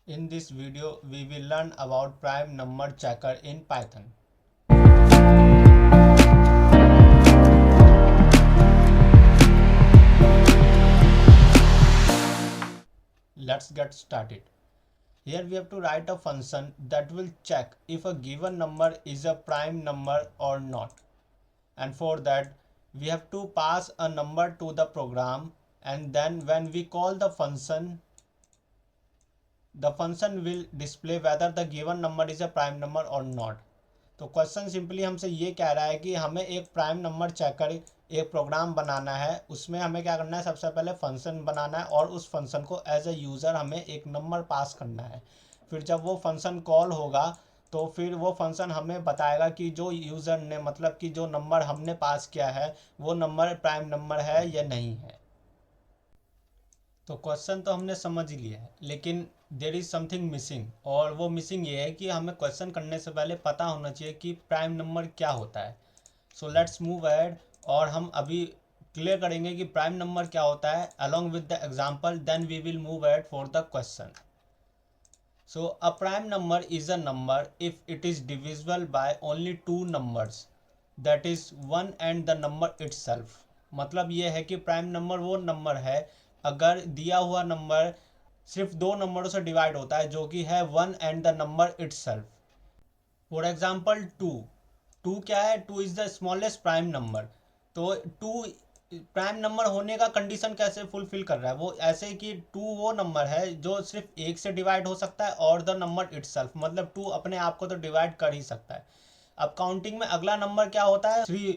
In this video, we will learn about prime number checker in Python. Let's get started. Here we have to write a function that will check if a given number is a prime number or not. And for that, we have to pass a number to the program, and then when we call the function will display whether the given number is a prime number or not. तो question simply हमसे ये कह रहा है कि हमें एक prime number checker एक प्रोग्राम बनाना है। उसमें हमें क्या करना है, सबसे पहले फंक्शन बनाना है और उस फंक्शन को एज ए यूज़र हमें एक नंबर पास करना है। फिर जब वो फंक्शन कॉल होगा तो फिर वो फंक्शन हमें बताएगा कि जो यूज़र ने मतलब कि जो नंबर हमने पास किया है वो नंबर प्राइम नंबर है या नहीं है। तो क्वेश्चन तो हमने समझ ही लिया है, लेकिन देर इज़ समथिंग मिसिंग, और वो मिसिंग ये है कि हमें क्वेश्चन करने से पहले पता होना चाहिए कि प्राइम नंबर क्या होता है। सो लेट्स मूव अहेड, और हम अभी क्लियर करेंगे कि प्राइम नंबर क्या होता है along with the example, then we will move ahead for the question. So a prime number is a number if it is divisible by only two numbers, that is one and the number itself. मतलब ये है कि prime number वो number है अगर दिया हुआ number सिर्फ दो नंबरों से डिवाइड होता है, जो कि है one and the number itself. For example two. Two क्या है? Two is the smallest prime number. तो टू प्राइम नंबर होने का कंडीशन कैसे फुलफिल कर रहा है? वो ऐसे कि टू वो नंबर है जो सिर्फ एक से डिवाइड हो सकता है और द नंबर इटसेल्फ, मतलब टू अपने आप को तो डिवाइड कर ही सकता है। अब काउंटिंग में अगला नंबर क्या होता है? थ्री।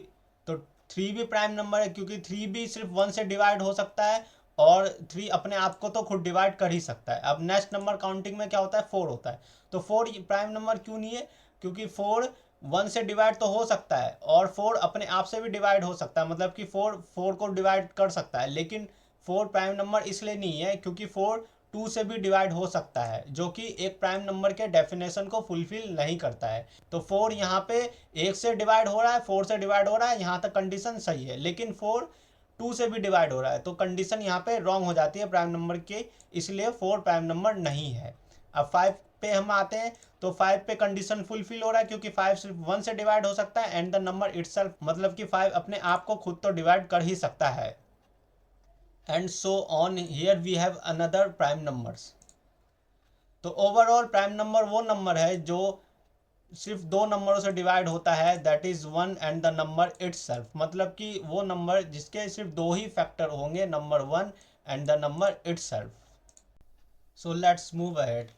तो थ्री भी प्राइम नंबर है क्योंकि थ्री भी सिर्फ वन से डिवाइड हो सकता है और थ्री अपने आप को तो खुद डिवाइड कर ही सकता है। अब नेक्स्ट नंबर काउंटिंग में क्या होता है? फोर होता है। तो फोर प्राइम नंबर क्यों नहीं है? क्योंकि फोर वन से डिवाइड तो हो सकता है और फोर अपने आप से भी डिवाइड हो सकता है, मतलब कि फोर फोर को डिवाइड कर सकता है, लेकिन फोर प्राइम नंबर इसलिए नहीं है क्योंकि फोर टू से भी डिवाइड हो सकता है, जो कि एक प्राइम नंबर के डेफिनेशन को फुलफिल नहीं करता है। तो फोर यहाँ पे एक से डिवाइड हो रहा है, फोर से डिवाइड हो रहा है, यहाँ तक कंडीशन सही है, लेकिन फोर टू से भी डिवाइड हो रहा है तो कंडीशन यहाँ पे रॉन्ग हो जाती है प्राइम नंबर के, इसलिए फोर प्राइम नंबर नहीं है। अब फाइव पे हम आते हैं, तो फाइव पे कंडीशन फुलफिल हो रहा है क्योंकि फाइव सिर्फ वन से डिवाइड हो सकता है एंड द नंबर इटसेल्फ, मतलब कि फाइव अपने आप को खुद तो डिवाइड कर ही सकता है। And so on, here we have another prime numbers. तो ओवरऑल प्राइम नंबर वो नंबर है जो सिर्फ दो नंबरों से डिवाइड होता है, that is one and the number itself, मतलब कि वो नंबर जिसके सिर्फ दो ही फैक्टर होंगे, number one and the number itself. So let's move ahead.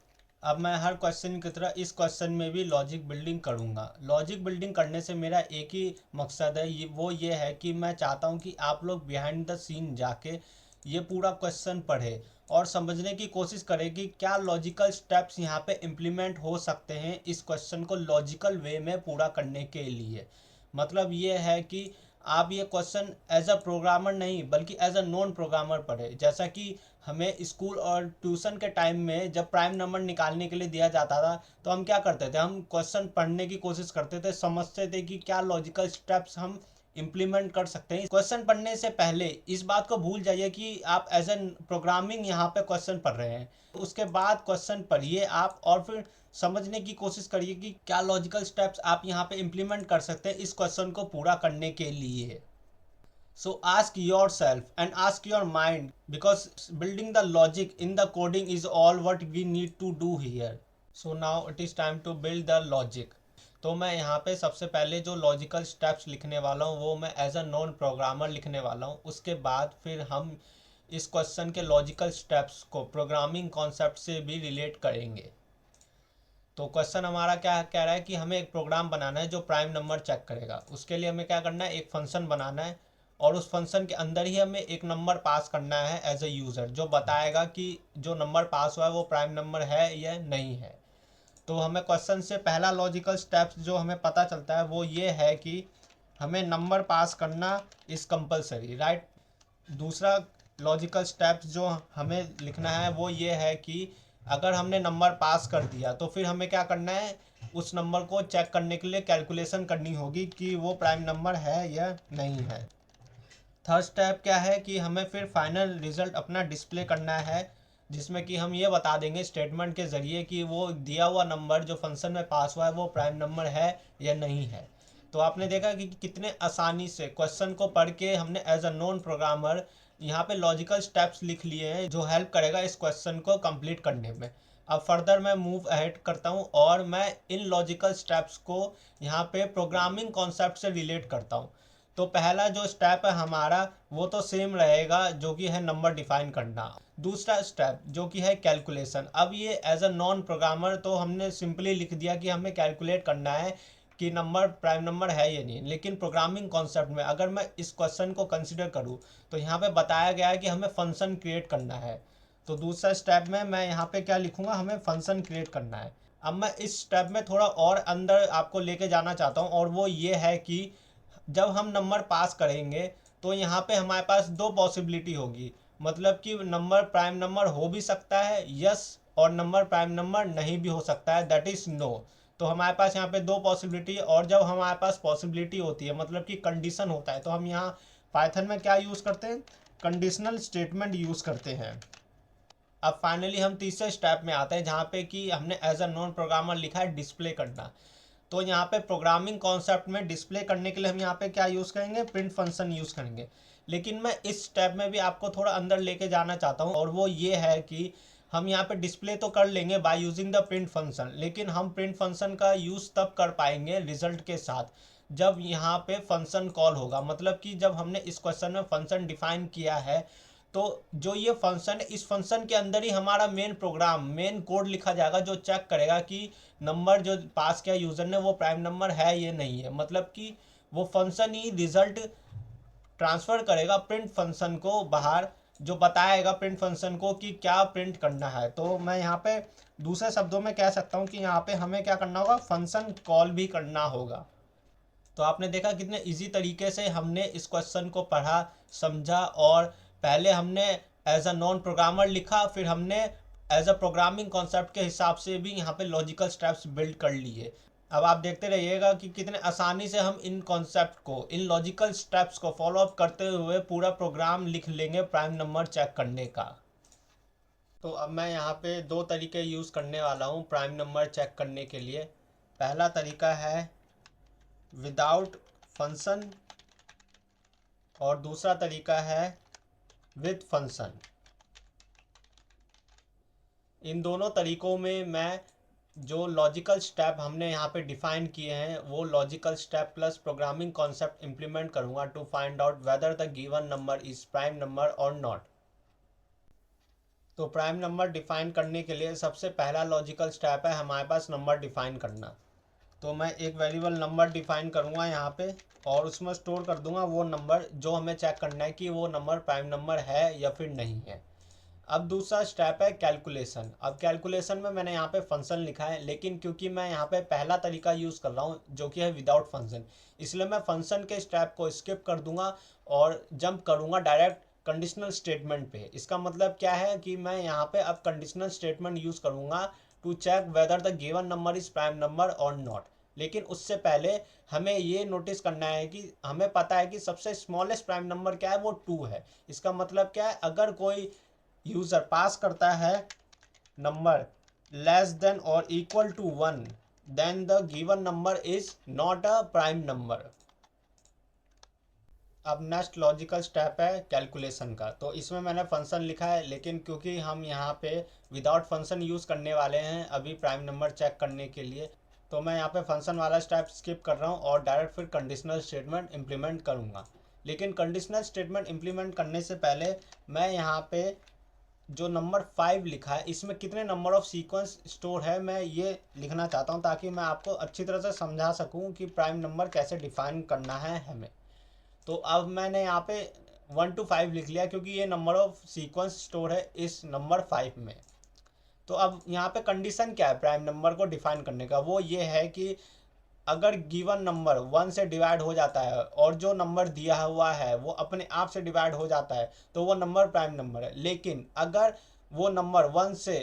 अब मैं हर क्वेश्चन की तरह इस क्वेश्चन में भी लॉजिक बिल्डिंग करूंगा। लॉजिक बिल्डिंग करने से मेरा एक ही मकसद है, वो ये है कि मैं चाहता हूं कि आप लोग बिहाइंड द सीन जाके ये पूरा क्वेश्चन पढ़े और समझने की कोशिश करें कि क्या लॉजिकल स्टेप्स यहाँ पे इम्प्लीमेंट हो सकते हैं इस क्वेश्चन को लॉजिकल वे में पूरा करने के लिए। मतलब ये है कि आप ये क्वेश्चन एज अ प्रोग्रामर नहीं बल्कि एज अ नॉन प्रोग्रामर पढ़े। जैसा कि हमें स्कूल और ट्यूशन के टाइम में जब प्राइम नंबर निकालने के लिए दिया जाता था तो हम क्या करते थे, हम क्वेश्चन पढ़ने की कोशिश करते थे, समझते थे कि क्या लॉजिकल स्टेप्स हम इम्प्लीमेंट कर सकते हैं। क्वेश्चन पढ़ने से पहले इस बात को भूल जाइए कि आप एज एन प्रोग्रामिंग यहाँ पे क्वेश्चन पढ़ रहे हैं। उसके बाद क्वेश्चन पढ़िए आप और फिर समझने की कोशिश करिए कि क्या लॉजिकल स्टेप्स आप यहाँ पे इम्प्लीमेंट कर सकते हैं इस क्वेश्चन को पूरा करने के लिए। So ask yourself and ask your mind, because building the logic in the coding is all what we need to do here. So now it is time to build the logic. तो मैं यहाँ पे सबसे पहले जो logical steps लिखने वाला हूँ वो मैं एज अ नॉन प्रोग्रामर लिखने वाला हूँ। उसके बाद फिर हम इस क्वेश्चन के लॉजिकल स्टेप्स को प्रोग्रामिंग कॉन्सेप्ट से भी रिलेट करेंगे। तो क्वेश्चन हमारा क्या कह रहा है कि हमें एक प्रोग्राम बनाना है जो प्राइम नंबर चेक करेगा। उसके लिए हमें क्या करना है, एक फंक्शन बनाना है और उस फंक्शन के अंदर ही हमें एक नंबर पास करना है एज ए यूज़र, जो बताएगा कि जो नंबर पास हुआ है वो प्राइम नंबर है या नहीं है। तो हमें क्वेश्चन से पहला लॉजिकल स्टेप्स जो हमें पता चलता है वो ये है कि हमें नंबर पास करना इज़ कंपलसरी, राइट। दूसरा लॉजिकल स्टेप्स जो हमें लिखना है वो ये है कि अगर हमने नंबर पास कर दिया तो फिर हमें क्या करना है, उस नंबर को चेक करने के लिए कैलकुलेशन करनी होगी कि वो प्राइम नंबर है या नहीं है। थर्ड स्टेप क्या है कि हमें फिर फाइनल रिजल्ट अपना डिस्प्ले करना है, जिसमें कि हम ये बता देंगे स्टेटमेंट के ज़रिए कि वो दिया हुआ नंबर जो फंक्शन में पास हुआ है वो प्राइम नंबर है या नहीं है। तो आपने देखा कि कितने आसानी से क्वेश्चन को पढ़ के हमने एज अ नॉन प्रोग्रामर यहाँ पे लॉजिकल स्टेप्स लिख लिए हैं जो हेल्प करेगा इस क्वेश्चन को कंप्लीट करने में। अब फर्दर मैं मूव अहेड करता हूँ और मैं इन लॉजिकल स्टेप्स को यहाँ पे प्रोग्रामिंग कॉन्सेप्ट से रिलेट करता हूँ। तो पहला जो स्टेप है हमारा वो तो सेम रहेगा, जो कि है नंबर डिफाइन करना। दूसरा स्टेप जो कि है कैलकुलेशन। अब ये एज अ नॉन प्रोग्रामर तो हमने सिंपली लिख दिया कि हमें कैलकुलेट करना है कि नंबर प्राइम नंबर है या नहीं, लेकिन प्रोग्रामिंग कॉन्सेप्ट में अगर मैं इस क्वेश्चन को कंसिडर करूँ तो यहाँ पे बताया गया है कि हमें फंक्शन क्रिएट करना है। तो दूसरा स्टेप में मैं यहाँ पे क्या लिखूँगा, हमें फंक्शन क्रिएट करना है। अब मैं इस स्टेप में थोड़ा और अंदर आपको लेके जाना चाहता हूँ, और वो ये है कि जब हम नंबर पास करेंगे तो यहाँ पे हमारे पास दो पॉसिबिलिटी होगी। मतलब कि नंबर प्राइम नंबर हो भी सकता है यस, और नंबर प्राइम नंबर नहीं भी हो सकता है, दैट इज़ नो। तो हमारे पास यहाँ पे दो पॉसिबिलिटी, और जब हमारे पास पॉसिबिलिटी होती है मतलब कि कंडीशन होता है, तो हम यहाँ पाइथन में क्या यूज़ करते हैं, कंडीशनल स्टेटमेंट यूज़ करते हैं। अब फाइनली हम तीसरे स्टेप में आते हैं जहाँ पे कि हमने एज अ नॉन प्रोग्रामर लिखा है डिस्प्ले करना। तो यहाँ पे प्रोग्रामिंग कॉन्सेप्ट में डिस्प्ले करने के लिए हम यहाँ पे क्या यूज़ करेंगे, प्रिंट फंक्शन यूज़ करेंगे। लेकिन मैं इस स्टेप में भी आपको थोड़ा अंदर लेके जाना चाहता हूँ, और वो ये है कि हम यहाँ पे डिस्प्ले तो कर लेंगे by using the print function, लेकिन हम प्रिंट फंक्शन का यूज़ तब कर पाएंगे रिजल्ट के साथ जब यहाँ पे फंक्शन कॉल होगा। मतलब कि जब हमने इस क्वेश्चन में फंक्शन डिफाइन किया है, तो जो ये फंक्शन है इस फंक्शन के अंदर ही हमारा मेन प्रोग्राम मेन कोड लिखा जाएगा जो चेक करेगा कि नंबर जो पास किया यूज़र ने वो प्राइम नंबर है ये नहीं है। मतलब कि वो फंक्शन ही रिजल्ट ट्रांसफ़र करेगा प्रिंट फंक्शन को बाहर, जो बताएगा प्रिंट फंक्शन को कि क्या प्रिंट करना है। तो मैं यहाँ पे दूसरे शब्दों में कह सकता हूँ कि यहाँ पे हमें क्या करना होगा, फंक्शन कॉल भी करना होगा। तो आपने देखा कितने इजी तरीके से हमने इस क्वेश्चन को पढ़ा, समझा, और पहले हमने एज अ नॉन प्रोग्रामर लिखा, फिर हमने एज अ प्रोग्रामिंग कॉन्सेप्ट के हिसाब से भी यहाँ पे लॉजिकल स्टेप्स बिल्ड कर लिए। अब आप देखते रहिएगा कि कितने आसानी से हम इन कॉन्सेप्ट को, इन लॉजिकल स्टेप्स को फॉलो अप करते हुए पूरा प्रोग्राम लिख लेंगे प्राइम नंबर चेक करने का। तो अब मैं यहाँ पे दो तरीके यूज़ करने वाला हूँ प्राइम नंबर चेक करने के लिए। पहला तरीका है विदाउट फंक्शन, और दूसरा तरीका है विद फंक्शन। इन दोनों तरीकों में मैं जो लॉजिकल स्टेप हमने यहाँ पे डिफाइन किए हैं वो logical step plus programming concept implement करूँगा to find out whether the given number is prime number और नॉट। तो प्राइम नंबर डिफाइन करने के लिए सबसे पहला लॉजिकल स्टेप है हमारे पास नंबर डिफाइन करना। तो मैं एक वेरिएबल नंबर डिफाइन करूँगा यहाँ पे, और उसमें स्टोर कर दूंगा वो नंबर जो हमें चेक करना है कि वो नंबर प्राइम नंबर है या फिर नहीं है। अब दूसरा स्टेप है कैलकुलेशन। अब कैलकुलेशन में मैंने यहाँ पे फंक्शन लिखा है, लेकिन क्योंकि मैं यहाँ पे पहला तरीका यूज़ कर रहा हूँ जो कि है विदाउट फंक्शन, इसलिए मैं फंक्शन के स्टेप को स्किप कर दूंगा और जंप करूँगा डायरेक्ट कंडीशनल स्टेटमेंट पे। इसका मतलब क्या है कि मैं यहाँ पे अब कंडीशनल स्टेटमेंट यूज़ करूँगा to check whether the given number is prime number और नॉट। लेकिन उससे पहले हमें ये नोटिस करना है कि हमें पता है कि सबसे स्मॉलेस्ट प्राइम नंबर क्या है, वो 2 है। इसका मतलब क्या है, अगर कोई यूज़र पास करता है नंबर लेस देन और equal to 1, then the given number is not a prime number. अब नेक्स्ट लॉजिकल स्टेप है कैलकुलेशन का। तो इसमें मैंने फंक्शन लिखा है, लेकिन क्योंकि हम यहाँ पे विदाउट फंक्शन यूज़ करने वाले हैं अभी प्राइम नंबर चेक करने के लिए, तो मैं यहाँ पे फंक्शन वाला स्टेप स्किप कर रहा हूँ और डायरेक्ट फिर कंडीशनल स्टेटमेंट इम्प्लीमेंट करूँगा। लेकिन कंडीशनल स्टेटमेंट इम्प्लीमेंट करने से पहले मैं यहाँ पे जो नंबर 5 लिखा है इसमें कितने नंबर ऑफ सीक्वेंस स्टोर है मैं ये लिखना चाहता हूँ, ताकि मैं आपको अच्छी तरह से समझा सकूँ कि प्राइम नंबर कैसे डिफाइन करना है हमें। तो अब मैंने यहाँ पे 1 to 5 लिख लिया क्योंकि ये नंबर ऑफ सीक्वेंस स्टोर है इस नंबर 5 में। तो अब यहाँ पे कंडीशन क्या है प्राइम नंबर को डिफाइन करने का, वो ये है कि अगर गिवन नंबर 1 से डिवाइड हो जाता है और जो नंबर दिया हुआ है वो अपने आप से डिवाइड हो जाता है तो वो नंबर प्राइम नंबर है। लेकिन अगर वो नंबर 1 से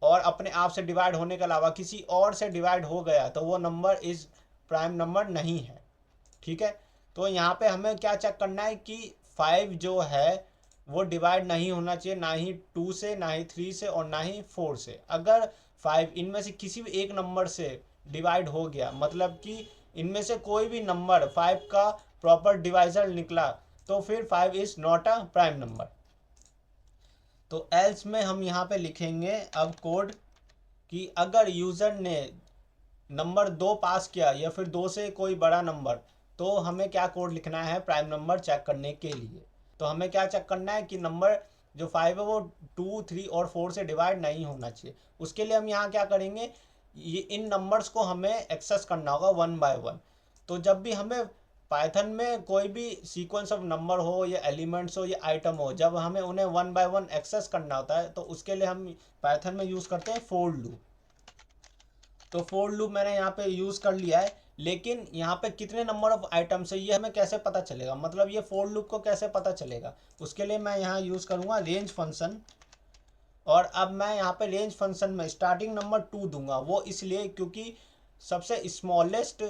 और अपने आप से डिवाइड होने के अलावा किसी और से डिवाइड हो गया तो वो नंबर इज प्राइम नंबर नहीं है। ठीक है, तो यहाँ पे हमें क्या चेक करना है कि 5 जो है वो डिवाइड नहीं होना चाहिए, ना ही 2 से, ना ही 3 से, और ना ही 4 से। अगर 5 इनमें से किसी भी एक नंबर से डिवाइड हो गया, मतलब कि इनमें से कोई भी नंबर 5 का प्रॉपर डिवाइजर निकला, तो फिर 5 is not a prime number. तो एल्स में हम यहाँ पे लिखेंगे अब कोड कि अगर यूज़र ने नंबर 2 पास किया या फिर 2 से कोई बड़ा नंबर, तो हमें क्या कोड लिखना है प्राइम नंबर चेक करने के लिए। तो हमें क्या चेक करना है कि नंबर जो 5 है वो 2, 3 और 4 से डिवाइड नहीं होना चाहिए। उसके लिए हम यहाँ क्या करेंगे, ये इन नंबर्स को हमें एक्सेस करना होगा वन बाय वन। तो जब भी हमें पाइथन में कोई भी सीक्वेंस ऑफ नंबर हो या एलिमेंट्स हो या आइटम हो, जब हमें उन्हें वन बाय वन एक्सेस करना होता है, तो उसके लिए हम पाइथन में यूज़ करते हैं फोर लूप। तो फोर लूप मैंने यहाँ पे यूज़ कर लिया है, लेकिन यहाँ पे कितने नंबर ऑफ आइटम्स है ये हमें कैसे पता चलेगा, मतलब ये फोर लूप को कैसे पता चलेगा। उसके लिए मैं यहाँ यूज़ करूँगा रेंज फंक्शन। और अब मैं यहाँ पे रेंज फंक्शन में स्टार्टिंग नंबर 2 दूंगा, वो इसलिए क्योंकि सबसे स्मॉलेस्ट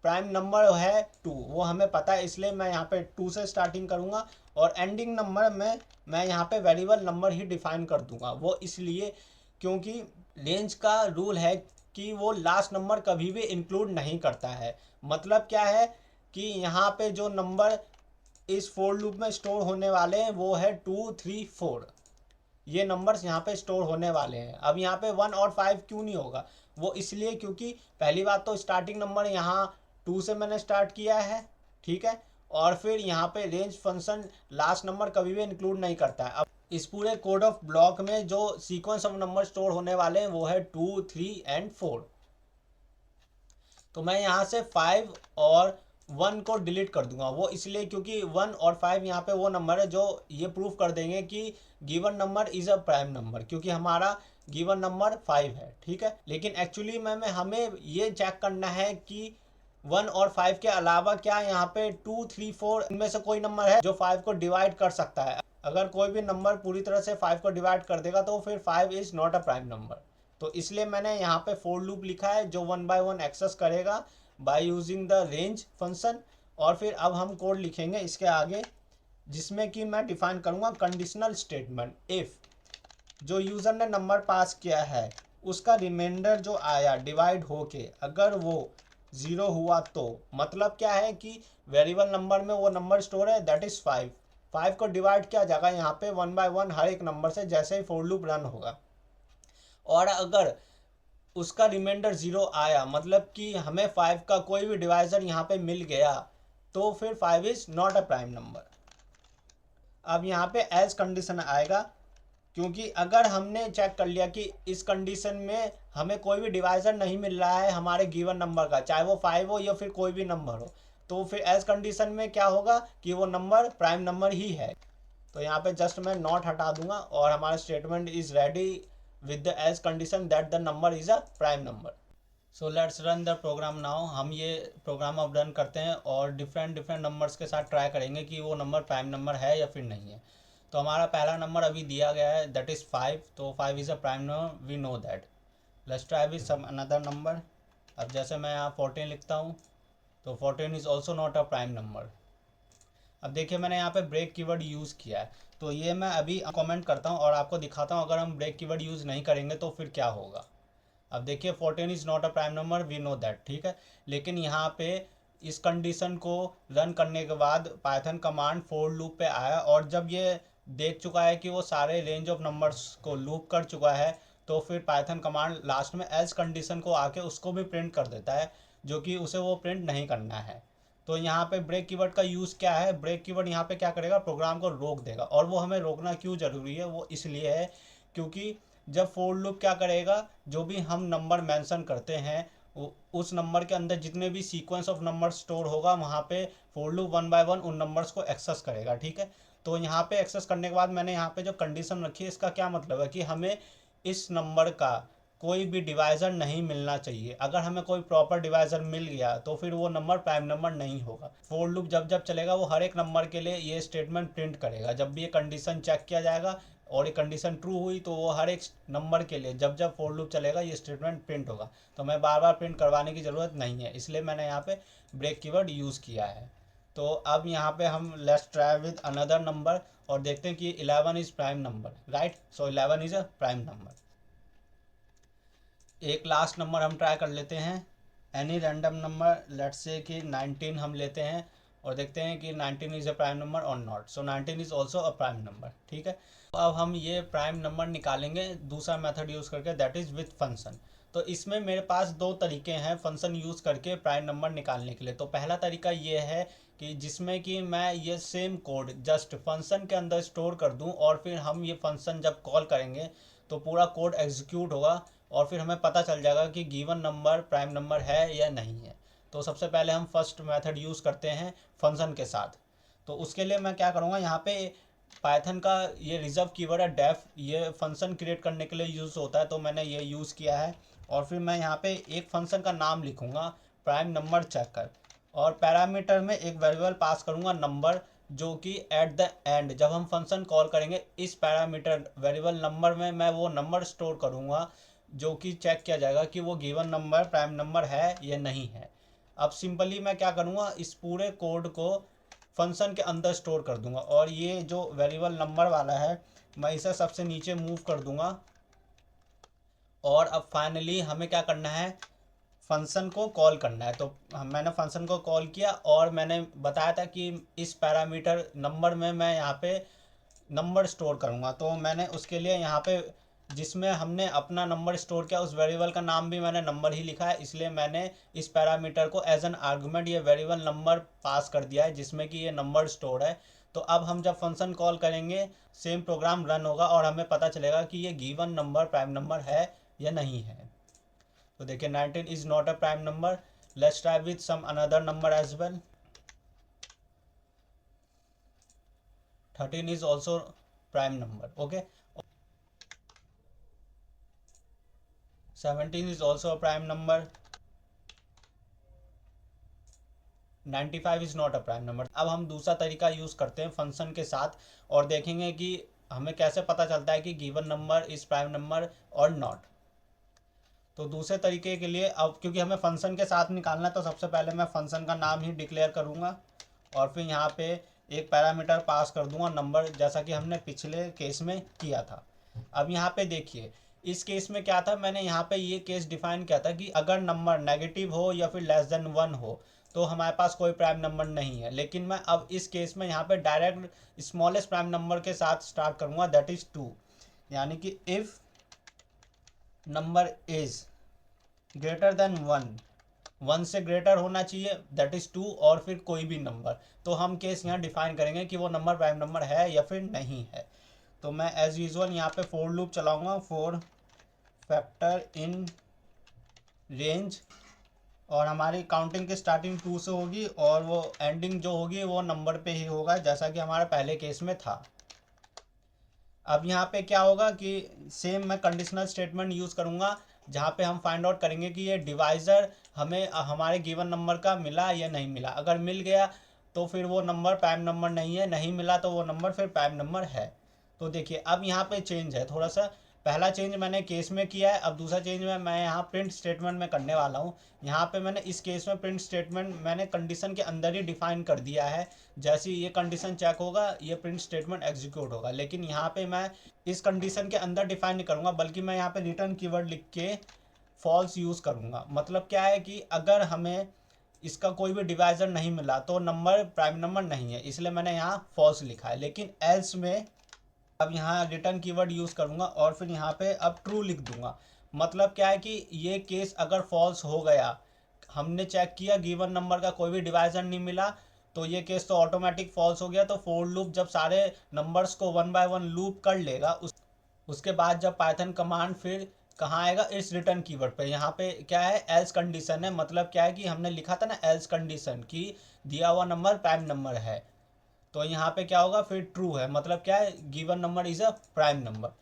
प्राइम नंबर है 2, वो हमें पता है, इसलिए मैं यहाँ पे 2 से स्टार्टिंग करूँगा। और एंडिंग नंबर में मैं यहाँ पे वेरिएबल नंबर ही डिफाइन कर दूंगा, वो इसलिए क्योंकि रेंज का रूल है कि वो लास्ट नंबर कभी भी इंक्लूड नहीं करता है। मतलब क्या है कि यहाँ पे जो नंबर इस फोर लूप में स्टोर होने वाले हैं वो है 2, 3, 4, ये नंबर्स यहाँ पे स्टोर होने वाले हैं। अब यहाँ पे 1 और 5 क्यों नहीं होगा, वो इसलिए क्योंकि पहली बात तो स्टार्टिंग नंबर यहाँ 2 से मैंने स्टार्ट किया है, ठीक है। और फिर यहाँ पे रेंज फंक्शन लास्ट नंबर कभी भी इंक्लूड नहीं करता है। अब इस पूरे कोड ऑफ ब्लॉक में जो सीक्वेंस ऑफ नंबर स्टोर होने वाले हैं वो है 2, 3 एंड 4। तो मैं यहाँ से 5 और 1 को डिलीट कर दूंगा, वो इसलिए क्योंकि 1 और 5 यहाँ पे वो नंबर है जो ये प्रूव कर देंगे कि given number is a prime number, क्योंकि हमारा गिवन नंबर 5 है, ठीक है। लेकिन एक्चुअली में हमें ये चेक करना है कि 1 और 5 के अलावा क्या यहाँ पे 2, 3, 4 इनमें से कोई नंबर है जो 5 को डिवाइड कर सकता है। अगर कोई भी नंबर पूरी तरह से 5 को डिवाइड कर देगा तो फिर 5 is not a prime number. तो इसलिए मैंने यहाँ पे फोर लूप लिखा है जो वन बाय वन एक्सेस करेगा by using the range function. और फिर अब हम कोड लिखेंगे इसके आगे, जिसमें कि मैं डिफाइन करूँगा कंडीशनल स्टेटमेंट। इफ़ जो यूज़र ने नंबर पास किया है उसका रिमाइंडर जो आया डिवाइड होके अगर वो 0 हुआ, तो मतलब क्या है कि वेरिएबल नंबर में वो नंबर स्टोर है दैट इज़ 5। 5 को डिवाइड किया जाएगा यहाँ पे वन बाय वन हर एक नंबर से जैसे ही फोर लूप रन होगा। और अगर उसका रिमाइंडर 0 आया, मतलब कि हमें 5 का कोई भी डिवाइजर यहाँ पे मिल गया, तो फिर 5 is not a prime number. अब यहाँ पे एज कंडीशन आएगा, क्योंकि अगर हमने चेक कर लिया कि इस कंडीशन में हमें कोई भी डिवाइजर नहीं मिल रहा है हमारे गिवन नंबर का, चाहे वो 5 हो या फिर कोई भी नंबर हो, तो फिर एज कंडीशन में क्या होगा कि वो नंबर प्राइम नंबर ही है। तो यहाँ पे जस्ट मैं नॉट हटा दूंगा और हमारा statement is ready with the edge condition that the number is a prime number. So let's run the program now. हम ये प्रोग्राम अब रन करते हैं और डिफरेंट डिफरेंट नंबर्स के साथ ट्राई करेंगे कि वो नंबर प्राइम नंबर है या फिर नहीं है। तो हमारा पहला नंबर अभी दिया गया है दैट इज़ 5, तो 5 is a prime number, we know that. Let's try with some another number. अब जैसे मैं यहाँ 14 लिखता हूँ, तो 14 is also not a prime number. अब देखिए मैंने यहाँ पे ब्रेक कीवर्ड यूज़ किया है, तो ये मैं अभी कमेंट करता हूँ और आपको दिखाता हूँ अगर हम ब्रेक कीवर्ड यूज़ नहीं करेंगे तो फिर क्या होगा। अब देखिए 14 is not a prime number, we know that, ठीक है। लेकिन यहाँ पे इस कंडीशन को रन करने के बाद पाइथन कमांड फोर लूप पे आया और जब ये देख चुका है कि वो सारे रेंज ऑफ नंबर्स को लूप कर चुका है, तो फिर पाइथन कमांड लास्ट में एल्स कंडीशन को आके उसको भी प्रिंट कर देता है, जो कि उसे वो प्रिंट नहीं करना है। तो यहाँ पे ब्रेक कीवर्ड का यूज़ क्या है, ब्रेक कीवर्ड यहाँ पे क्या करेगा, प्रोग्राम को रोक देगा। और वो हमें रोकना क्यों ज़रूरी है, वो इसलिए है क्योंकि जब फोर लूप क्या करेगा, जो भी हम नंबर मेंशन करते हैं उस नंबर के अंदर जितने भी सीक्वेंस ऑफ नंबर स्टोर होगा वहाँ पे for loop one by one उन नंबर्स को एक्सेस करेगा, ठीक है। तो यहाँ पे एक्सेस करने के बाद मैंने यहाँ पे जो कंडीशन रखी है इसका क्या मतलब है कि हमें इस नंबर का कोई भी डिवाइज़र नहीं मिलना चाहिए। अगर हमें कोई प्रॉपर डिवाइज़र मिल गया तो फिर वो नंबर प्राइम नंबर नहीं होगा। फोर लूप जब जब चलेगा वो हर एक नंबर के लिए ये स्टेटमेंट प्रिंट करेगा। जब भी ये कंडीशन चेक किया जाएगा और ये कंडीशन ट्रू हुई तो वो हर एक नंबर के लिए जब जब फोर लूप चलेगा ये स्टेटमेंट प्रिंट होगा। तो मैं बार बार प्रिंट करवाने की ज़रूरत नहीं है, इसलिए मैंने यहाँ पे ब्रेक कीवर्ड यूज़ किया है। तो अब यहाँ पे हम let's try with another number और देखते हैं कि 11 is prime number, right. So 11 is a prime number. एक लास्ट नंबर हम ट्राई कर लेते हैं, any random number, let's say कि 19 हम लेते हैं और देखते हैं कि 19 इज अ प्राइम नंबर और not. So 19 is also a prime number, ठीक है। तो अब हम ये प्राइम नंबर निकालेंगे दूसरा मेथड यूज़ करके, दैट इज़ विथ फंक्शन। तो इसमें मेरे पास दो तरीके हैं फंक्शन यूज़ करके प्राइम नंबर निकालने के लिए। तो पहला तरीका ये है कि जिसमें कि मैं ये सेम कोड जस्ट फंक्शन के अंदर स्टोर कर दूं और फिर हम ये फंक्शन जब कॉल करेंगे तो पूरा कोड एग्जीक्यूट होगा और फिर हमें पता चल जाएगा कि गिवन नंबर प्राइम नंबर है या नहीं है। तो सबसे पहले हम फर्स्ट मेथड यूज़ करते हैं फंक्शन के साथ। तो उसके लिए मैं क्या करूँगा, यहाँ पे पाइथन का ये रिजर्व कीवर्ड है डेफ, ये फंक्शन क्रिएट करने के लिए यूज़ होता है, तो मैंने ये यूज़ किया है। और फिर मैं यहाँ पे एक फंक्शन का नाम लिखूँगा प्राइम नंबर चेकर, और पैरामीटर में एक वेरिएबल पास करूँगा नंबर, जो कि एट द एंड जब हम फंक्शन कॉल करेंगे इस पैरामीटर वेरिएबल नंबर में मैं वो नंबर स्टोर करूँगा जो कि चेक किया जाएगा कि वो गिवन नंबर प्राइम नंबर है या नहीं है। अब सिंपली मैं क्या करूँगा, इस पूरे कोड को फंक्शन के अंदर स्टोर कर दूंगा और ये जो वेरिएबल नंबर वाला है मैं इसे सबसे नीचे मूव कर दूंगा। और अब फाइनली हमें क्या करना है, फंक्शन को कॉल करना है। तो मैंने फंक्शन को कॉल किया और मैंने बताया था कि इस पैरामीटर नंबर में मैं यहाँ पे नंबर स्टोर करूँगा। तो मैंने उसके लिए यहाँ पे जिसमें हमने अपना नंबर स्टोर किया उस वेरिएबल का नाम भी मैंने नंबर ही लिखा है, इसलिए मैंने इस पैरामीटर को एज एन आर्गुमेंट ये वेरिएबल नंबर पास कर दिया है जिसमें कि ये नंबर स्टोर है। तो अब हम जब फंक्शन कॉल करेंगे सेम प्रोग्राम रन होगा और हमें पता चलेगा कि ये गिवन नंबर प्राइम नंबर है या नहीं है। तो देखिए 19 is not a prime number. Let's try with some another number as well. 13 is also prime number, okay। 17 is also a prime number। 95 is not a prime number। अब हम दूसरा तरीका यूज़ करते हैं फंक्शन के साथ और देखेंगे कि हमें कैसे पता चलता है कि given number is prime number और नॉट। तो दूसरे तरीके के लिए अब क्योंकि हमें फंक्शन के साथ निकालना है तो सबसे पहले मैं फंक्शन का नाम ही डिक्लेयर करूँगा और फिर यहाँ पे एक पैरामीटर पास कर दूंगा नंबर, जैसा कि हमने पिछले केस में किया था। अब यहाँ पे देखिए इस केस में क्या था, मैंने यहाँ पे ये केस डिफाइन किया था कि अगर नंबर नेगेटिव हो या फिर लेस देन 1 हो तो हमारे पास कोई प्राइम नंबर नहीं है। लेकिन मैं अब इस केस में यहाँ पे डायरेक्ट स्मॉलेस्ट प्राइम नंबर के साथ स्टार्ट करूँगा, दैट इज़ 2। यानी कि if number is greater than 1 से ग्रेटर होना चाहिए, दैट इज़ 2, और फिर कोई भी नंबर। तो हम केस यहाँ डिफाइन करेंगे कि वो नंबर प्राइम नंबर है या फिर नहीं है। तो मैं एज यूजुअल यहाँ पे फोर लूप चलाऊँगा, फोर फैक्टर इन रेंज, और हमारी काउंटिंग की स्टार्टिंग 2 से होगी और वो एंडिंग जो होगी वो नंबर पे ही होगा जैसा कि हमारे पहले केस में था। अब यहाँ पे क्या होगा कि सेम मैं कंडीशनल स्टेटमेंट यूज़ करूँगा जहाँ पे हम फाइंड आउट करेंगे कि ये डिवाइज़र हमें हमारे गिवन नंबर का मिला या नहीं मिला। अगर मिल गया तो फिर वो नंबर प्राइम नंबर नहीं है, नहीं मिला तो वो नंबर फिर प्राइम नंबर है। तो देखिए अब यहाँ पे चेंज है थोड़ा सा, पहला चेंज मैंने केस में किया है, अब दूसरा चेंज मैं यहाँ प्रिंट स्टेटमेंट में करने वाला हूँ। यहाँ पे मैंने इस केस में प्रिंट स्टेटमेंट मैंने कंडीशन के अंदर ही डिफाइन कर दिया है, जैसे ये कंडीशन चेक होगा ये प्रिंट स्टेटमेंट एग्जीक्यूट होगा। लेकिन यहाँ पे मैं इस कंडीशन के अंदर डिफाइन नहीं करूँगा बल्कि मैं यहाँ पे रिटर्न कीवर्ड लिख के फॉल्स यूज़ करूँगा। मतलब क्या है कि अगर हमें इसका कोई भी डिवाइज़र नहीं मिला तो नंबर प्राइम नंबर नहीं है, इसलिए मैंने यहाँ फॉल्स लिखा है। लेकिन एल्स में अब यहाँ रिटर्न कीवर्ड यूज़ करूँगा और फिर यहाँ पे अब ट्रू लिख दूँगा। मतलब क्या है कि ये केस अगर फॉल्स हो गया, हमने चेक किया गिवन नंबर का कोई भी डिवाइज़र नहीं मिला, तो ये केस तो ऑटोमेटिक फॉल्स हो गया। तो फोर लूप जब सारे नंबर्स को 1 बाय 1 लूप कर लेगा उसके बाद जब पाइथन कमांड फिर कहाँ आएगा, इस रिटर्न कीवर्ड पे। यहाँ पे क्या है, एल्स कंडीशन है। मतलब क्या है कि हमने लिखा था ना एल्स कंडीशन कि दिया हुआ नंबर प्राइम नंबर है, तो यहाँ पे क्या होगा फिर ट्रू है। मतलब क्या है, given number is a prime number.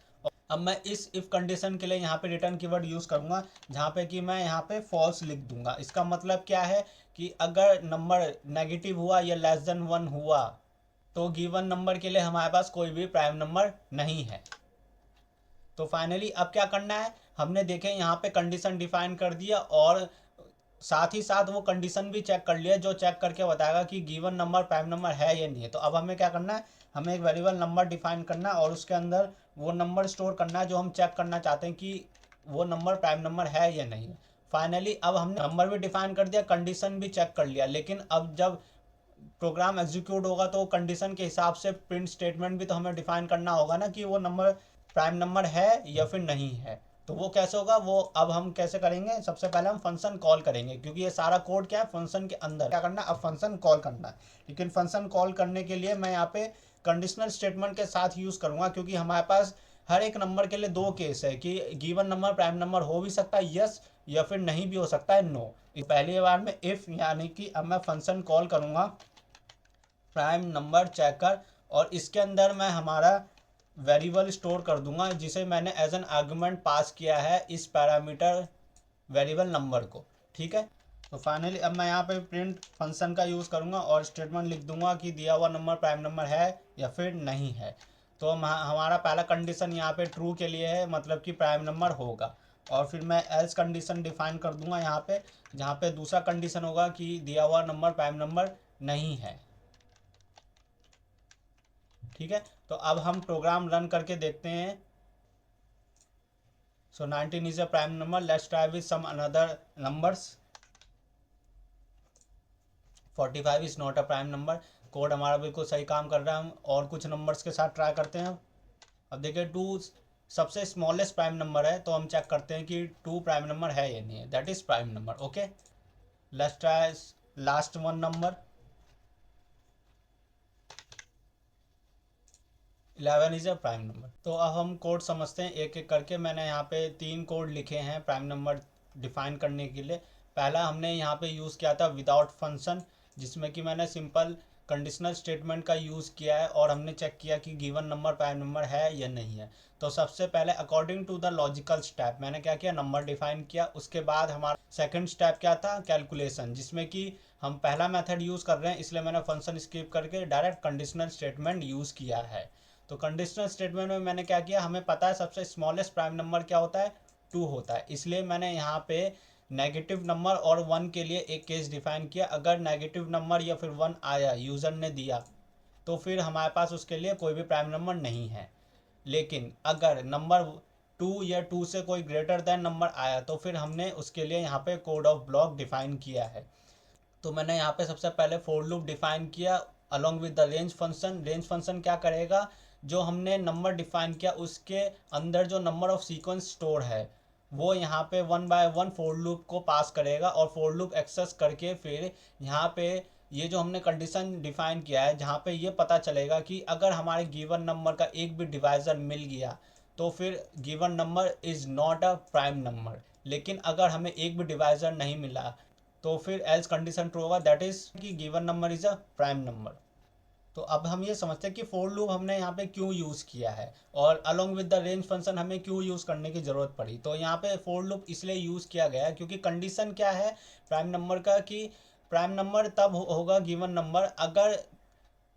अब मैं इस इफ़ कंडीशन के लिए यहाँ पे रिटर्न कीवर्ड यूज़ करूँगा जहाँ पे कि मैं यहाँ पे फॉल्स लिख दूंगा। इसका मतलब क्या है कि अगर नंबर नेगेटिव हुआ या लेस देन 1 हुआ तो गिवन नंबर के लिए हमारे पास कोई भी प्राइम नंबर नहीं है। तो फाइनली अब क्या करना है, हमने देखे यहाँ पे कंडीशन डिफाइन कर दिया और साथ ही साथ वो कंडीशन भी चेक कर लिया, जो चेक करके बताएगा कि गिवन नंबर प्राइम नंबर है या नहीं है। तो अब हमें क्या करना है, हमें एक वेरिएबल नंबर डिफाइन करना है और उसके अंदर वो नंबर स्टोर करना है जो हम चेक करना चाहते हैं कि वो नंबर प्राइम नंबर है या नहीं है। फाइनली अब हमने नंबर भी डिफाइन कर दिया, कंडीशन भी चेक कर लिया, लेकिन अब जब प्रोग्राम एग्जीक्यूट होगा तो कंडीशन के हिसाब से प्रिंट स्टेटमेंट भी तो हमें डिफाइन करना होगा ना कि वो नंबर प्राइम नंबर है या फिर नहीं है। तो वो कैसे होगा, वो अब हम कैसे करेंगे, सबसे पहले हम फंक्शन कॉल करेंगे, क्योंकि ये सारा कोड क्या है, फंक्शन के अंदर क्या करना है, अब फंक्शन कॉल करना है। लेकिन फंक्शन कॉल करने के लिए मैं यहाँ पे कंडीशनल स्टेटमेंट के साथ यूज़ करूँगा, क्योंकि हमारे पास हर एक नंबर के लिए दो केस है कि गिवन नंबर प्राइम नंबर हो भी सकता है यस, या फिर नहीं भी हो सकता है नो। पहली बार में इफ़, यानी कि अब मैं फंक्शन कॉल करूँगा प्राइम नंबर चेकर, और इसके अंदर मैं हमारा वेरिएबल स्टोर कर दूंगा जिसे मैंने एज एन आर्गुमेंट पास किया है इस पैरामीटर वेरिएबल नंबर को। ठीक है, तो फाइनली अब मैं यहाँ पे प्रिंट फंक्शन का यूज़ करूँगा और स्टेटमेंट लिख दूंगा कि दिया हुआ नंबर प्राइम नंबर है या फिर नहीं है। तो हमारा पहला कंडीशन यहाँ पे ट्रू के लिए है, मतलब कि प्राइम नंबर होगा। और फिर मैं एल्स कंडीशन डिफाइन कर दूंगा यहाँ पे, जहाँ पे दूसरा कंडीशन होगा कि दिया हुआ नंबर प्राइम नंबर नहीं है। ठीक है, तो अब हम प्रोग्राम रन करके देखते हैं। So 19 is a prime number, let's try with some another numbers. 45 is not a prime number. Code हमारा बिल्कुल सही काम कर रहा है, हम और कुछ नंबर्स के साथ ट्राई करते हैं। अब देखिए 2 सबसे स्मॉलेस्ट प्राइम नंबर है, तो हम चेक करते हैं कि 2 प्राइम नंबर है या नहीं है, that is prime number. Okay, let's try last one number. 11 is a prime number. तो अब हम कोड समझते हैं एक एक करके। मैंने यहाँ पे 3 कोड लिखे हैं प्राइम नंबर डिफाइन करने के लिए। पहला हमने यहाँ पे यूज़ किया था विदाउट फंक्शन, जिसमें कि मैंने सिंपल कंडीशनल स्टेटमेंट का यूज़ किया है और हमने चेक किया कि गिवन नंबर प्राइम नंबर है या नहीं है। तो सबसे पहले according to the logical step मैंने क्या किया, नंबर डिफाइन किया। उसके बाद हमारा सेकंड स्टेप क्या था, कैलकुलेशन, जिसमें कि हम पहला मेथड यूज़ कर रहे हैं, इसलिए मैंने फंक्शन स्किप करके डायरेक्ट कंडीशनल स्टेटमेंट यूज़ किया है। तो कंडीशनल स्टेटमेंट में मैंने क्या किया, हमें पता है सबसे स्मॉलेस्ट प्राइम नंबर क्या होता है, 2 होता है, इसलिए मैंने यहाँ पे नेगेटिव नंबर और 1 के लिए एक केस डिफाइन किया। अगर नेगेटिव नंबर या फिर 1 आया, यूज़र ने दिया, तो फिर हमारे पास उसके लिए कोई भी प्राइम नंबर नहीं है। लेकिन अगर नंबर 2 या 2 से कोई ग्रेटर देन नंबर आया, तो फिर हमने उसके लिए यहाँ पे कोड ऑफ ब्लॉक डिफाइन किया है। तो मैंने यहाँ पे सबसे पहले फोर लूप डिफाइन किया along with the range function. Range function क्या करेगा, जो हमने नंबर डिफाइन किया उसके अंदर जो नंबर ऑफ सीक्वेंस स्टोर है, वो यहाँ पे 1 बाय 1 फोर लूप को पास करेगा और फोर लूप एक्सेस करके फिर यहाँ पे ये जो हमने कंडीशन डिफाइन किया है, जहाँ पे ये पता चलेगा कि अगर हमारे गिवन नंबर का एक भी डिवाइज़र मिल गया, तो फिर given number is not a prime number. लेकिन अगर हमें एक भी डिवाइज़र नहीं मिला, तो फिर एल्स कंडीशन ट्रू होगा, दैट इज कि given number is a prime number. तो अब हम ये समझते हैं कि फोर लूप हमने यहाँ पे क्यों यूज़ किया है और along with the range function हमें क्यों यूज़ करने की ज़रूरत पड़ी। तो यहाँ पे फोर लूप इसलिए यूज़ किया गया है क्योंकि कंडीशन क्या है प्राइम नंबर का, कि प्राइम नंबर तब होगा गिवन नंबर अगर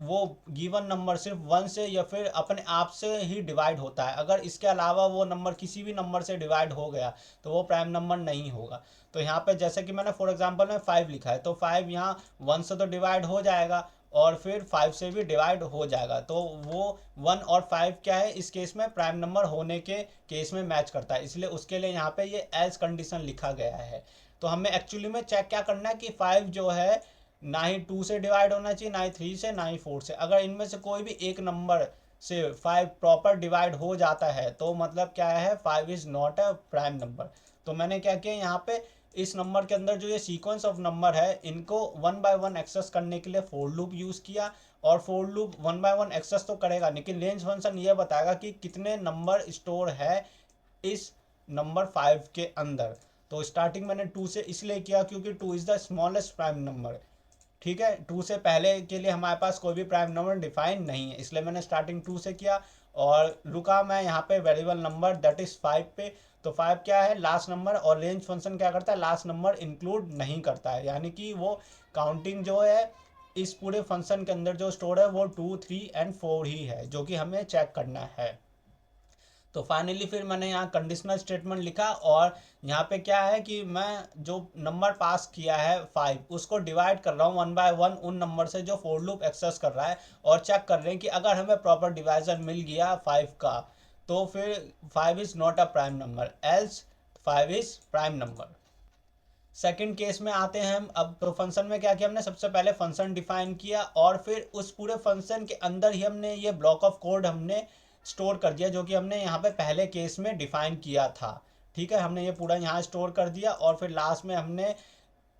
वो गिवन नंबर सिर्फ 1 से या फिर अपने आप से ही डिवाइड होता है। अगर इसके अलावा वो नंबर किसी भी नंबर से डिवाइड हो गया, तो वो प्राइम नंबर नहीं होगा। तो यहाँ पे जैसे कि मैंने फॉर एग्जांपल में 5 लिखा है, तो 5 यहाँ 1 से तो डिवाइड हो जाएगा और फिर 5 से भी डिवाइड हो जाएगा। तो वो 1 और 5 क्या है, इस केस में प्राइम नंबर होने के केस में मैच करता है, इसलिए उसके लिए यहाँ पे ये एल्स कंडीशन लिखा गया है। तो हमें एक्चुअली में चेक क्या करना है कि 5 जो है ना ही 2 से डिवाइड होना चाहिए, ना ही 3 से, ना ही 4 से। अगर इनमें से कोई भी एक नंबर से 5 प्रॉपर डिवाइड हो जाता है, तो मतलब क्या है, 5 is not a prime number. तो मैंने क्या किया यहाँ पे, इस नंबर के अंदर जो ये सीक्वेंस ऑफ नंबर है, इनको 1 बाय 1 एक्सेस करने के लिए फोर लूप यूज़ किया। और फोर लूप 1 बाय 1 एक्सेस तो करेगा, लेकिन रेंज फंक्शन ये बताएगा कि कितने नंबर स्टोर है इस नंबर 5 के अंदर। तो स्टार्टिंग मैंने 2 से इसलिए किया क्योंकि 2 is the smallest prime number. ठीक है, 2 से पहले के लिए हमारे पास कोई भी प्राइम नंबर डिफाइन नहीं है, इसलिए मैंने स्टार्टिंग 2 से किया और रुका मैं यहाँ पे वेरिएबल नंबर दैट इज 5 पे। तो 5 क्या है, लास्ट नंबर, और रेंज फंक्शन क्या करता है, लास्ट नंबर इंक्लूड नहीं करता है, यानी कि वो काउंटिंग जो है इस पूरे फंक्शन के अंदर जो स्टोर है वो 2, 3 एंड 4 ही है, जो कि हमें चेक करना है। तो फाइनली फिर मैंने यहाँ कंडीशनल स्टेटमेंट लिखा और यहाँ पे क्या है कि मैं जो नंबर पास किया है 5 उसको डिवाइड कर रहा हूँ 1 बाय 1 उन नंबर से जो फोर लूप एक्सेस कर रहा है, और चेक कर रहे हैं कि अगर हमें प्रॉपर डिवाइजर मिल गया 5 का तो फिर 5 is not a prime number, else 5 is prime number. Second case में आते हैं हम। अब तो फंक्शन में क्या किया हमने, सबसे पहले फंक्शन डिफाइन किया और फिर उस पूरे फंक्शन के अंदर ही हमने ये ब्लॉक ऑफ कोड हमने स्टोर कर दिया जो कि हमने यहाँ पे पहले केस में डिफाइन किया था। ठीक है, हमने ये पूरा यहाँ स्टोर कर दिया और फिर लास्ट में हमने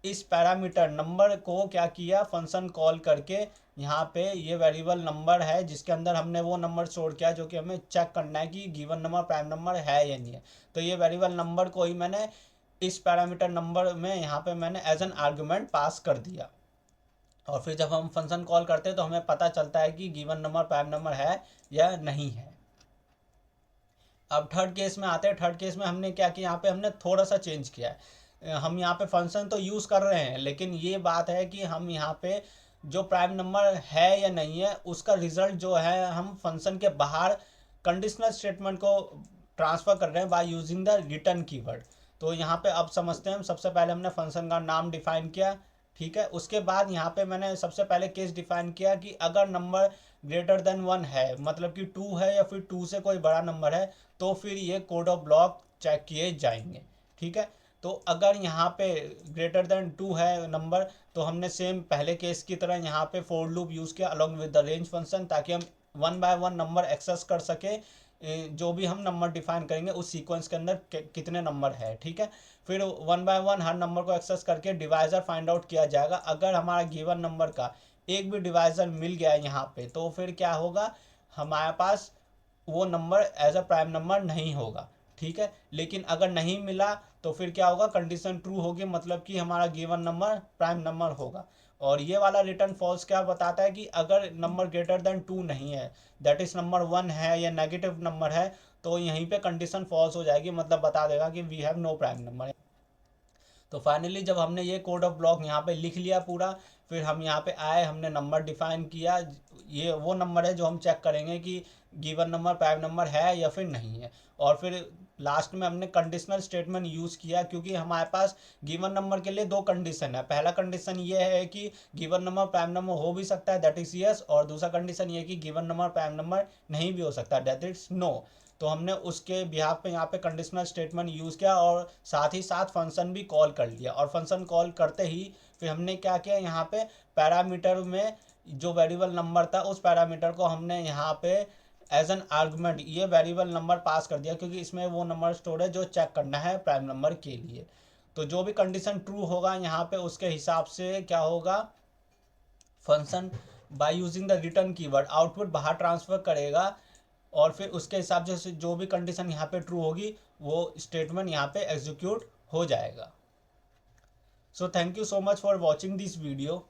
इस पैरामीटर नंबर को क्या किया, फंक्शन कॉल करके यहाँ पे ये वेरिएबल नंबर है जिसके अंदर हमने वो नंबर स्टोर किया जो कि हमें चेक करना है कि गिवन नंबर प्राइम नंबर है या नहीं है। तो ये वेरिएबल नंबर को ही मैंने इस पैरामीटर नंबर में यहाँ पे मैंने एज एन आर्गुमेंट पास कर दिया, और फिर जब हम फंक्शन कॉल करते हैं तो हमें पता चलता है कि गिवन नंबर प्राइम नंबर है या नहीं है। अब थर्ड केस में आते हैं। थर्ड केस में हमने क्या किया, यहाँ पे हमने थोड़ा सा चेंज किया है। हम यहाँ पे फंक्शन तो यूज़ कर रहे हैं लेकिन ये बात है कि हम यहाँ पे जो प्राइम नंबर है या नहीं है उसका रिजल्ट जो है हम फंक्शन के बाहर कंडीशनल स्टेटमेंट को ट्रांसफ़र कर रहे हैं by using the return keyword. तो यहाँ पे अब समझते हैं। सबसे पहले हमने फंक्शन का नाम डिफाइन किया, ठीक है। उसके बाद यहाँ पे मैंने सबसे पहले केस डिफाइन किया कि अगर नंबर ग्रेटर देन 1 है, मतलब कि 2 है या फिर 2 से कोई बड़ा नंबर है, तो फिर ये कोड ऑफ ब्लॉक चेक किए जाएंगे, ठीक है। तो अगर यहाँ पे ग्रेटर देन 2 है नंबर, तो हमने सेम पहले केस की तरह यहाँ पे फोर लूप यूज़ किया along with the range function, ताकि हम 1 बाय 1 नंबर एक्सेस कर सके। जो भी हम नंबर डिफाइन करेंगे उस सीक्वेंस के अंदर कितने नंबर है, ठीक है। फिर 1 बाय 1 हर नंबर को एक्सेस करके डिवाइज़र फाइंड आउट किया जाएगा। अगर हमारा गिवन नंबर का एक भी डिवाइज़र मिल गया है यहाँ पे, तो फिर क्या होगा, हमारे पास वो number as a prime number नहीं होगा, ठीक है। लेकिन अगर नहीं मिला तो फिर क्या होगा, कंडीशन ट्रू होगी, मतलब कि हमारा गिवन नंबर प्राइम नंबर होगा। और ये वाला रिटर्न फॉल्स क्या बताता है कि अगर नंबर ग्रेटर देन 2 नहीं है, दैट इज नंबर 1 है या नेगेटिव नंबर है, तो यहीं पे कंडीशन फॉल्स हो जाएगी, मतलब बता देगा कि we have no prime number. तो फाइनली जब हमने ये कोड ऑफ ब्लॉक यहाँ पे लिख लिया पूरा, फिर हम यहाँ पे आए, हमने नंबर डिफाइन किया। ये वो नंबर है जो हम चेक करेंगे कि गिवन नंबर प्राइम नंबर है या फिर नहीं है। और फिर लास्ट में हमने कंडीशनल स्टेटमेंट यूज़ किया, क्योंकि हमारे पास गिवन नंबर के लिए दो कंडीशन है। पहला कंडीशन ये है कि गिवन नंबर प्राइम नंबर हो भी सकता है, दैट इज यस, और दूसरा कंडीशन ये है कि गिवन नंबर प्राइम नंबर नहीं भी हो सकता, दैट इज नो। तो हमने उसके बिहाफ पे यहाँ पे कंडीशनल स्टेटमेंट यूज़ किया और साथ ही साथ फंक्शन भी कॉल कर लिया। और फंक्शन कॉल करते ही फिर हमने क्या किया, यहाँ पे पैरामीटर में जो वेरिएबल नंबर था उस पैरामीटर को हमने यहाँ पे एज एन आर्गुमेंट ये वेरिएबल नंबर पास कर दिया, क्योंकि इसमें वो नंबर स्टोर है जो चेक करना है प्राइम नंबर के लिए। तो जो भी कंडीशन ट्रू होगा यहाँ पे उसके हिसाब से क्या होगा, function by using the return keyword output बाहर ट्रांसफर करेगा, और फिर उसके हिसाब से जो भी कंडीशन यहाँ पे ट्रू होगी वो स्टेटमेंट यहाँ पे एग्जीक्यूट हो जाएगा। So thank you so much for watching this video.